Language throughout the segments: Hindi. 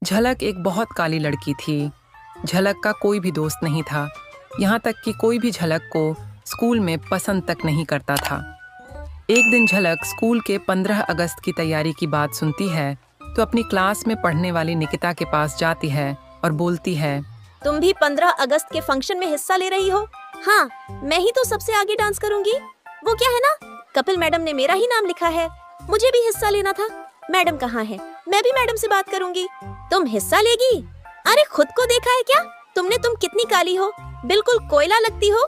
झलक एक बहुत काली लड़की थी। झलक का कोई भी दोस्त नहीं था, यहाँ तक कि कोई भी झलक को स्कूल में पसंद तक नहीं करता था। एक दिन झलक स्कूल के 15 अगस्त की तैयारी की बात सुनती है तो अपनी क्लास में पढ़ने वाली निकिता के पास जाती है और बोलती है, तुम भी 15 अगस्त के फंक्शन में हिस्सा ले रही हो? हाँ, मैं ही तो सबसे आगे डांस करूंगी। वो क्या है ना, कपिल मैडम ने मेरा ही नाम लिखा है, मुझे भी हिस्सा लेना था। मैडम कहाँ है? मैं भी मैडम से बात करूंगी। तुम हिस्सा लेगी? अरे खुद को देखा है क्या तुमने? तुम कितनी काली हो, बिल्कुल कोयला लगती हो।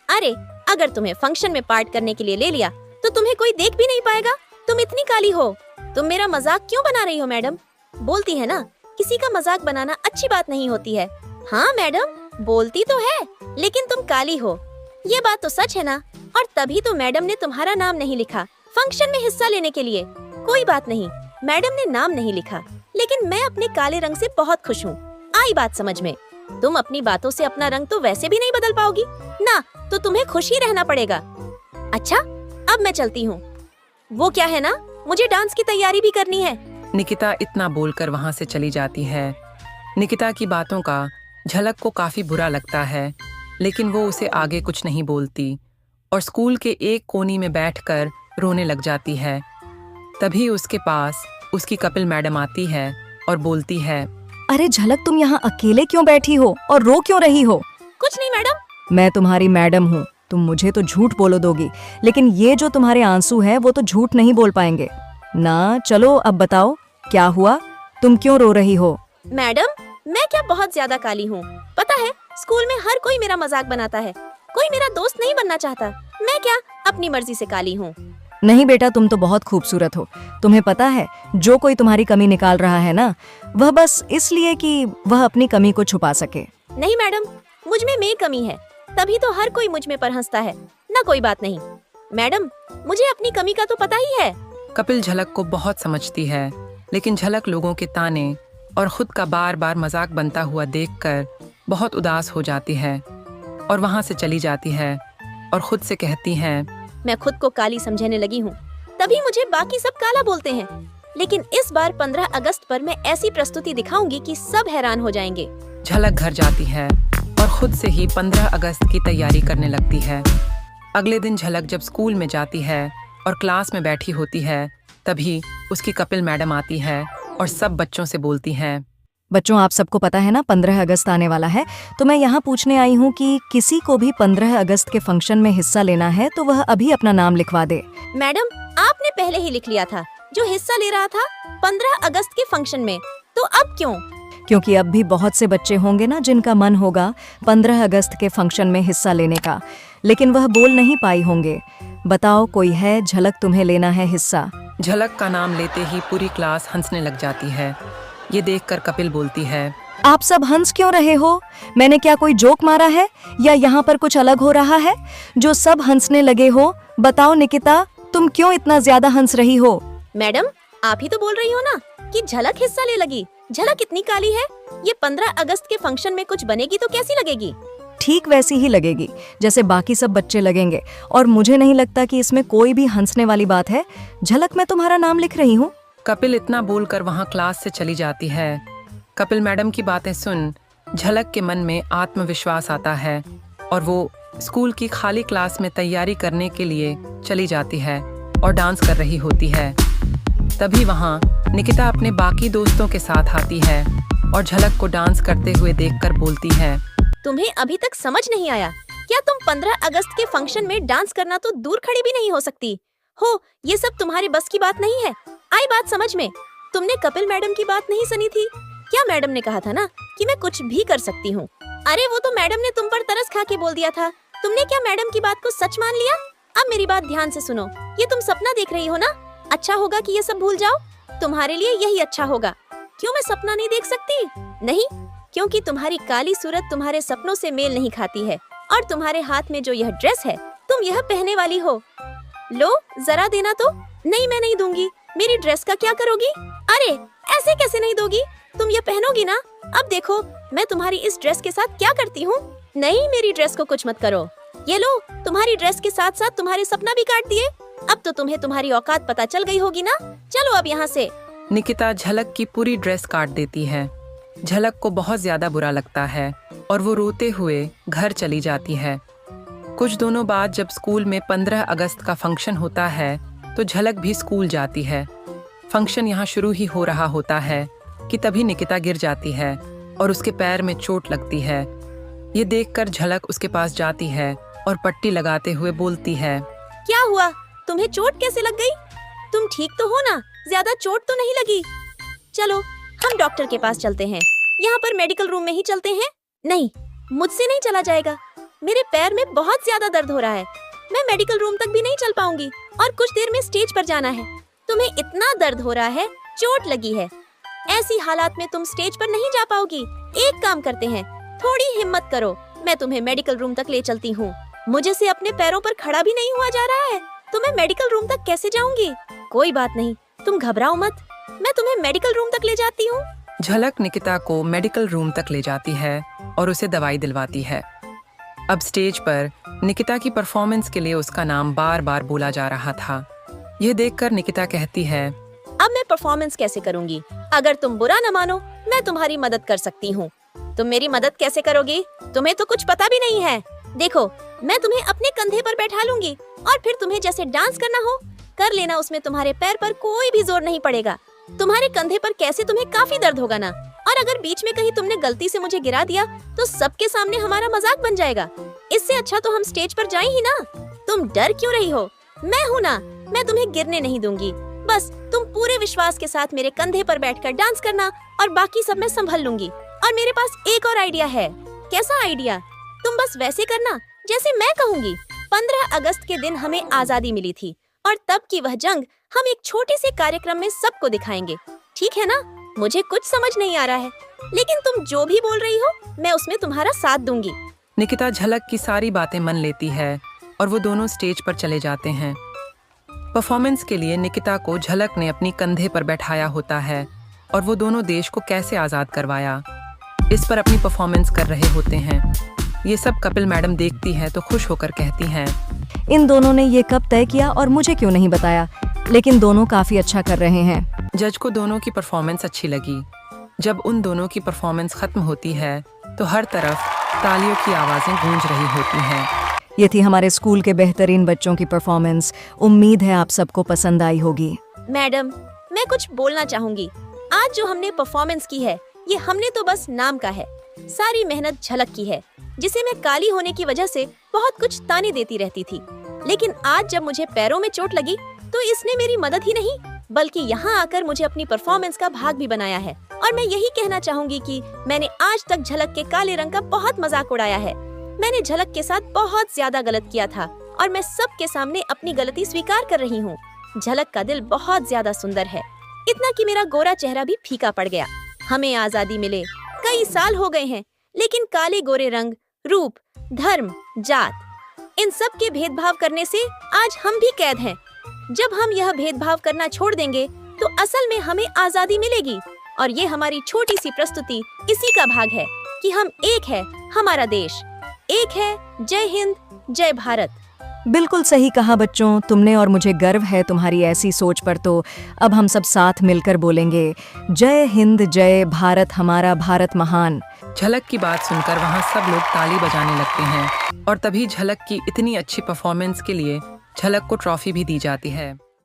अरे अगर तुम्हें फंक्शन में पार्ट करने के लिए ले लिया तो तुम्हें कोई देख भी नहीं पाएगा, तुम इतनी काली हो। तुम मेरा मजाक क्यों बना रही हो मैडम? बोलती है ना, किसी का मजाक बनाना अच्छी बात नहीं होती है। हाँ मैडम, बोलती तो है, लेकिन तुम काली हो, ये बात तो सच है ना। और तभी तो मैडम ने तुम्हारा नाम नहीं लिखा फंक्शन में हिस्सा लेने के लिए। कोई बात नहीं, मैडम ने नाम नहीं लिखा, लेकिन मैं अपने काले रंग से बहुत खुश हूँ। आई बात समझ में? तुम अपनी बातों से अपना रंग तो वैसे भी नहीं बदल पाओगी ना, तो तुम्हें खुश ही रहना पड़ेगा। अच्छा, अब मैं चलती हूँ। वो क्या है ना, मुझे डांस की तैयारी भी करनी है। निकिता इतना बोलकर वहाँ से चली जाती है। निकिता की बातों का झलक को काफी बुरा लगता है, लेकिन वो उसे आगे कुछ नहीं बोलती और स्कूल के एक कोनी में बैठकर रोने लग जाती है। तभी उसके पास उसकी कपिल मैडम आती है और बोलती है, अरे झलक, तुम यहाँ अकेले क्यों बैठी हो और रो क्यों रही हो? कुछ नहीं मैडम। मैं तुम्हारी मैडम हूँ, तुम मुझे तो झूठ बोलो दोगी, लेकिन ये जो तुम्हारे आंसू हैं वो तो झूठ नहीं बोल पाएंगे ना। चलो अब बताओ, क्या हुआ? तुम क्यों रो रही हो? मैडम, मैं क्या बहुत ज्यादा काली हूँ? पता है, स्कूल में हर कोई मेरा मजाक बनाता है, कोई मेरा दोस्त नहीं बनना चाहता। मैं क्या अपनी मर्जी से काली हूँ? नहीं बेटा, तुम तो बहुत खूबसूरत हो। तुम्हें पता है, जो कोई तुम्हारी कमी निकाल रहा है ना, वह बस इसलिए कि वह अपनी कमी को छुपा सके। नहीं मैडम, मुझ में कमी है, तभी तो हर कोई मुझ में पर हंसता है ना। कोई बात नहीं मैडम, मुझे अपनी कमी का तो पता ही है। कपिल झलक को बहुत समझती है, लेकिन झलक लोगों के ताने और खुद का बार बार मजाक बनता हुआ देखकर बहुत उदास हो जाती है और वहाँ से चली जाती है और खुद से कहती है, मैं खुद को काली समझने लगी हूँ, तभी मुझे बाकी सब काला बोलते हैं। लेकिन इस बार 15 अगस्त पर मैं ऐसी प्रस्तुति दिखाऊंगी कि सब हैरान हो जाएंगे। झलक घर जाती है और खुद से ही 15 अगस्त की तैयारी करने लगती है। अगले दिन झलक जब स्कूल में जाती है और क्लास में बैठी होती है, तभी उसकी कपिल मैडम आती है और सब बच्चों से बोलती हैं, बच्चों, आप सबको पता है ना 15 अगस्त आने वाला है, तो मैं यहाँ पूछने आई हूँ कि किसी को भी 15 अगस्त के फंक्शन में हिस्सा लेना है तो वह अभी अपना नाम लिखवा दे। मैडम, आपने पहले ही लिख लिया था, जो हिस्सा ले रहा था 15 अगस्त के फंक्शन में, तो अब क्यों? क्योंकि अब भी बहुत से बच्चे होंगे ना जिनका मन होगा 15 अगस्त के फंक्शन में हिस्सा लेने का, लेकिन वह बोल नहीं पाई होंगे। बताओ, कोई है? झलक, तुम्हें लेना है हिस्सा? झलक का नाम लेते ही पूरी क्लास हंसने लग जाती है। ये देखकर कपिल बोलती है, आप सब हंस क्यों रहे हो? मैंने क्या कोई जोक मारा है या यहाँ पर कुछ अलग हो रहा है जो सब हंसने लगे हो? बताओ निकिता, तुम क्यों इतना ज्यादा हंस रही हो? मैडम, आप ही तो बोल रही हो ना कि झलक हिस्सा ले लगी। झलक इतनी काली है, ये 15 अगस्त के फंक्शन में कुछ बनेगी तो कैसी लगेगी? ठीक वैसी ही लगेगी जैसे बाकी सब बच्चे लगेंगे, और मुझे नहीं लगता कि इसमें कोई भी हंसने वाली बात है। झलक, मैं तुम्हारा नाम लिख रही हूँ। कपिल इतना बोलकर वहाँ क्लास से चली जाती है। कपिल मैडम की बातें सुन झलक के मन में आत्मविश्वास आता है और वो स्कूल की खाली क्लास में तैयारी करने के लिए चली जाती है और डांस कर रही होती है। तभी वहाँ निकिता अपने बाकी दोस्तों के साथ आती है और झलक को डांस करते हुए देखकर बोलती है, तुम्हें अभी तक समझ नहीं आया क्या? तुम 15 अगस्त के फंक्शन में डांस करना तो दूर खड़ी भी नहीं हो सकती हो। ये सब तुम्हारे बस की बात नहीं है। आई बात समझ में? तुमने कपिल मैडम की बात नहीं सुनी थी क्या? मैडम ने कहा था ना कि मैं कुछ भी कर सकती हूँ। अरे वो तो मैडम ने तुम पर तरस खा के बोल दिया था। तुमने क्या मैडम की बात को सच मान लिया? अब मेरी बात ध्यान से सुनो, ये तुम सपना देख रही हो ना, अच्छा होगा कि ये सब भूल जाओ। तुम्हारे लिए यही अच्छा होगा। क्यों मैं सपना नहीं देख सकती? नहीं, क्योंकि तुम्हारी काली सूरत तुम्हारे सपनों से मेल नहीं खाती है, और तुम्हारे हाथ में जो यह ड्रेस है, तुम यह पहने वाली हो। लो जरा देना तो। नहीं, मैं नहीं दूंगी। मेरी ड्रेस का क्या करोगी? अरे ऐसे कैसे नहीं दोगी? तुम ये पहनोगी ना। अब देखो मैं तुम्हारी इस ड्रेस के साथ क्या करती हूँ। नहीं, मेरी ड्रेस को कुछ मत करो। ये लो, तुम्हारी ड्रेस के साथ साथ तुम्हारे सपना भी काट दिए। अब तो तुम्हें तुम्हारी औकात पता चल गई होगी ना। चलो अब यहाँ से। निकिता झलक की पूरी ड्रेस काट देती है झलक को बहुत ज्यादा बुरा लगता है और वो रोते हुए घर चली जाती है। कुछ दिनों बाद जब स्कूल में 15 अगस्त का फंक्शन होता है तो झलक भी स्कूल जाती है। फंक्शन यहाँ शुरू ही हो रहा होता है कि तभी निकिता गिर जाती है और उसके पैर में चोट लगती है। ये देखकर झलक उसके पास जाती है और पट्टी लगाते हुए बोलती है, क्या हुआ? तुम्हें चोट कैसे लग गई? तुम ठीक तो हो ना? ज्यादा चोट तो नहीं लगी? चलो हम डॉक्टर के पास चलते हैं। यहाँ पर मेडिकल रूम में ही चलते हैं। नहीं, मुझसे नहीं चला जाएगा। मेरे पैर में बहुत ज्यादा दर्द हो रहा है। मैं मेडिकल रूम तक भी नहीं चल पाऊंगी और कुछ देर में स्टेज पर जाना है। तुम्हें इतना दर्द हो रहा है, चोट लगी है। ऐसी हालात में तुम स्टेज पर नहीं जा पाओगी। एक काम करते हैं, थोड़ी हिम्मत करो, मैं तुम्हें मेडिकल रूम तक ले चलती हूँ। मुझे से अपने पैरों पर खड़ा भी नहीं हुआ जा रहा है, तो मैं मेडिकल रूम तक कैसे जाऊंगी? कोई बात नहीं, तुम घबराओ मत, मैं तुम्हें मेडिकल रूम तक ले जाती हूँ। झलक निकिता को मेडिकल रूम तक ले जाती है और उसे दवाई दिलवाती है। अब स्टेज पर निकिता की परफॉर्मेंस के लिए उसका नाम बार बार बोला जा रहा था। यह देखकर निकिता कहती है, अब मैं परफॉर्मेंस कैसे करूंगी? अगर तुम बुरा न मानो, मैं तुम्हारी मदद कर सकती हूँ। तुम मेरी मदद कैसे करोगी? तुम्हें तो कुछ पता भी नहीं है। देखो, मैं तुम्हें अपने कंधे पर बैठा लूंगी और फिर तुम्हें जैसे डांस करना हो कर लेना। उसमें तुम्हारे पैर पर कोई भी जोर नहीं पड़ेगा। तुम्हारे कंधे पर कैसे तुम्हें काफी दर्द होगा ना। और अगर बीच में कहीं तुमने गलती से मुझे गिरा दिया तो सबके सामने हमारा मजाक बन जाएगा। इससे अच्छा तो हम स्टेज पर जाएं ही ना। तुम डर क्यों रही हो? मैं हूँ ना, मैं तुम्हें गिरने नहीं दूंगी। बस तुम पूरे विश्वास के साथ मेरे कंधे पर बैठकर डांस करना और बाकी सब मैं संभल लूंगी। और मेरे पास एक और आइडिया है। कैसा आइडिया? तुम बस वैसे करना जैसे मैं कहूँगी। 15 अगस्त के दिन हमें आजादी मिली थी और तब की वह जंग हम एक छोटे से कार्यक्रम में सबको दिखाएंगे। ठीक है ना? मुझे कुछ समझ नहीं आ रहा है, लेकिन तुम जो भी बोल रही हो मैं उसमें तुम्हारा साथ दूंगी। निकिता झलक की सारी बातें मान लेती है और वो दोनों स्टेज पर चले जाते हैं। परफॉर्मेंस के लिए निकिता को झलक ने अपनी कंधे पर बैठाया होता है और वो दोनों देश को कैसे आज़ाद करवाया, इस पर अपनी परफॉर्मेंस कर रहे होते हैं। ये सब कपिल मैडम देखती हैं तो खुश होकर कहती हैं, इन दोनों ने ये कब तय किया और मुझे क्यों नहीं बताया? लेकिन दोनों काफी अच्छा कर रहे हैं। जज को दोनों की परफॉर्मेंस अच्छी लगी। जब उन दोनों की परफॉर्मेंस खत्म होती है तो हर तरफ तालियों की आवाजें गूंज रही होती हैं। ये थी हमारे स्कूल के बेहतरीन बच्चों की परफॉर्मेंस। उम्मीद है आप सबको पसंद आई होगी। मैडम, मैं कुछ बोलना चाहूंगी। आज जो हमने परफॉर्मेंस की है, ये हमने तो बस नाम का है। सारी मेहनत झलक की है, जिसे मैं काली होने की वजह से बहुत कुछ ताने देती रहती थी। लेकिन आज जब मुझे पैरों में चोट लगी तो इसने मेरी मदद ही नहीं बल्कि यहाँ आकर मुझे अपनी परफॉर्मेंस का भाग भी बनाया है। और मैं यही कहना चाहूंगी कि मैंने आज तक झलक के काले रंग का बहुत मजाक उड़ाया है। मैंने झलक के साथ बहुत ज्यादा गलत किया था और मैं सबके सामने अपनी गलती स्वीकार कर रही हूँ। झलक का दिल बहुत ज्यादा सुंदर है, इतना कि मेरा गोरा चेहरा भी फीका पड़ गया। हमें आजादी मिले कई साल हो गए हैं, लेकिन काले गोरे रंग, रूप, धर्म, जात, इन सब के भेदभाव करने से आज हम भी कैद हैं। जब हम यह भेदभाव करना छोड़ देंगे तो असल में हमें आजादी मिलेगी। और ये हमारी छोटी सी प्रस्तुति इसी का भाग है कि हम एक है, हमारा देश एक है। जय हिंद, जय भारत। बिल्कुल सही कहा बच्चों तुमने, और मुझे गर्व है तुम्हारी ऐसी सोच पर। तो अब हम सब साथ मिलकर बोलेंगे, जय हिंद, जय भारत, हमारा भारत महान। झलक की बात सुनकर वहाँ सब लोग ताली बजाने लगते हैं और तभी झलक की इतनी अच्छी परफॉर्मेंस के लिए झलक को ट्रॉफी भी दी जाती है।